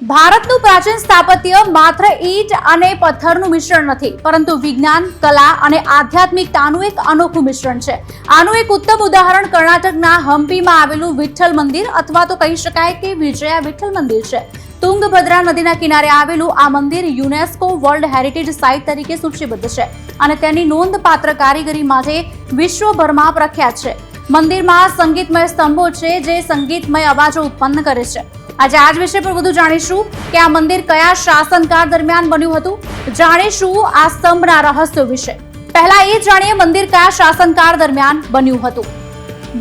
ભારતનું પ્રાચીન સ્થાપત્ય માત્ર ઈંટ અને પથ્થરનું મિશ્રણ નથી, પરંતુ વિજ્ઞાન, કલા અને આધ્યાત્મિકતાનું એક અનોખું મિશ્રણ છે. આનું એક ઉત્તમ ઉદાહરણ કર્ણાટકના હમ્પીમાં આવેલું વિઠ્ઠલ મંદિર અથવા તો કહી શકાય કે વિજયા વિઠ્ઠલ મંદિર છે. તુંગભદ્રા નદીના કિનારે આવેલું આ મંદિર યુનેસ્કો વર્લ્ડ હેરિટેજ સાઇટ તરીકે સૂચિબદ્ધ છે અને તેની નોંધપાત્ર કારીગરી માટે વિશ્વભરમાં પ્રખ્યાત છે. મંદિરમાં સંગીતમય સ્તંભો છે જે સંગીતમય અવાજો ઉત્પન્ન કરે છે. આજે આ જ વિષય પર વધુ જાણીશું કે આ મંદિર કયા શાસનકાળ દરમિયાન બન્યું હતું. જાણીશું આ સ્તંભના રહસ્યો વિશે. પહેલા એ જાણીએ મંદિર કયા શાસનકાળ દરમિયાન બન્યું હતું.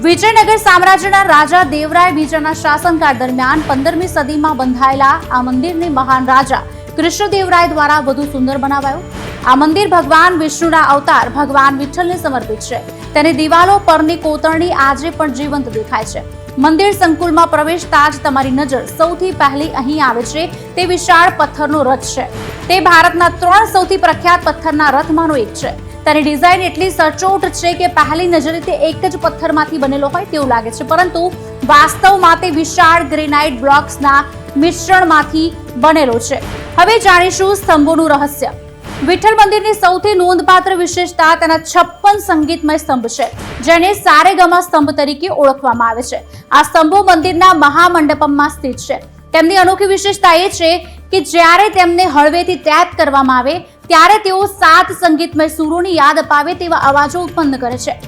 વિજયનગર સામ્રાજ્યના રાજા દેવરાય બીજાના શાસનકાળ દરમિયાન 15મી સદીમાં બંધાયેલા આ મંદિરને મહાન રાજા કૃષ્ણદેવરાય દ્વારા વધુ સુંદર બનાવાયું. આ મંદિર ભગવાન વિષ્ણુના અવતાર ભગવાન વિઠ્ઠલને સમર્પિત છે. તેની દિવાલો પરની કોતરણી આજે પણ જીવંત દેખાય છે. મંદિર સંકુલમાં પ્રવેશતા જ તમારી નજર સૌથી પહેલી અહીં આવે છે તે વિશાળ પથ્થરનો રથ છે. તે ભારતના 3 સૌથી પ્રખ્યાત પથ્થરના રથમાંનો એક છે. તેની ડિઝાઇન એટલી સચોટ છે કે પહેલી નજરે તે એક જ પથ્થરમાંથી બનેલો હોય તેવું લાગે છે, પરંતુ વાસ્તવમાં તે વિશાળ ગ્રેનાઇટ બ્લોક્સના મિશ્રણમાંથી બનેલો છે. હવે જાણીશું સ્તંભોનું રહસ્ય. વિઠ્ઠલ મંદિરની સૌથી નોંધપાત્ર વિશેષતા તેના 56 સંગીતમય સ્તંભ છે, જેને સારેગામા સ્તંભ તરીકે ઓળખવામાં આવે છે. આ સ્તંભો મંદિરના મહામંડપમમાં સ્થિત છે. તેમની અનોખી વિશેષતા એ છે કે જ્યારે તેમને હળવેથી ટેપ કરવામાં આવે ત્યારે તેઓ 7 સંગીતમય સૂરોની યાદ અપાવે તેવા અવાજો ઉત્પન્ન કરે છે.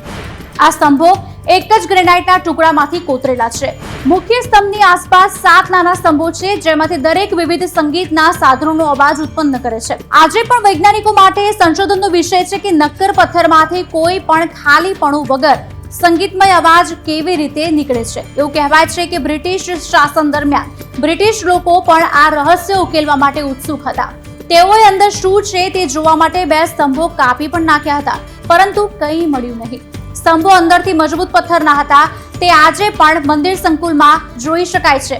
આ સ્તંભો એક જ ગ્રેનાઇટના ટુકડામાંથી કોતરેલા છે. મુખ્ય સ્તંભની આસપાસ 7 નાના સ્તંભો છે, જેમાંથી દરેક વિવિધ સંગીતના સાધનોનો અવાજ ઉત્પન્ન કરે છે. આજે પણ વૈજ્ઞાનિકો માટે સંશોધનનો વિષય છે કે નક્કર પથ્થરમાંથી કોઈ પણ ખાલીપણું વગર સંગીતમય અવાજ કેવી રીતે નીકળે છે. એવું કહેવાય છે કે બ્રિટિશ શાસન દરમિયાન બ્રિટિશ લોકો પણ આ રહસ્ય ઉકેલવા માટે ઉત્સુક હતા. તેઓએ અંદર શું છે તે જોવા માટે 2 સ્તંભો કાપી પણ નાખ્યા હતા, પરંતુ કંઈ મળ્યું નહીં. સ્તંભો અંદરથી મજબૂત પથ્થરના હતા. તે આજે પણ મંદિર સંકુલમાં જોઈ શકાય છે.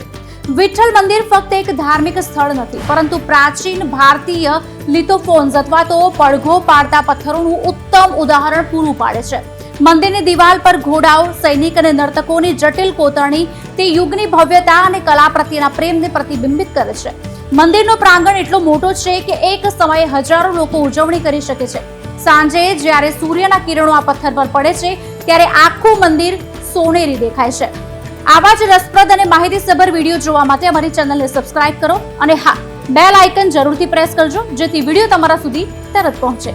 વિઠ્ઠલ મંદિર ફક્ત એક ધાર્મિક સ્થળ નથી, પરંતુ પ્રાચીન ભારતીય લિથોફોન્સ અથવા તો પડઘો પાડતા પથ્થરોનું ઉત્તમ ઉદાહરણ પૂરું પાડે છે. મંદિરની દિવાલ પર ઘોડાઓ, સૈનિક અને નર્તકોની જટિલ કોતરણી તે યુગની ભવ્યતા અને કલા પ્રત્યેના પ્રેમને પ્રતિબિંબિત કરે છે. મંદિરનો પ્રાંગણ એટલો મોટો છે કે એક સમયે હજારો લોકો ઉજવણી કરી શકે છે. સાંજે જ્યારે સૂર્યના કિરણો આ પથ્થર પર પડે છે ત્યારે આખું મંદિર સોનેરી દેખાય છે. આવા જ રસપ્રદ અને માહિતીસભર વિડીયો જોવા માટે અમારી ચેનલને સબસ્ક્રાઇબ કરો અને હા, બેલ આઇકન જરૂરથી પ્રેસ કરજો, જેથી વિડીયો તમારા સુધી તરત પહોંચે.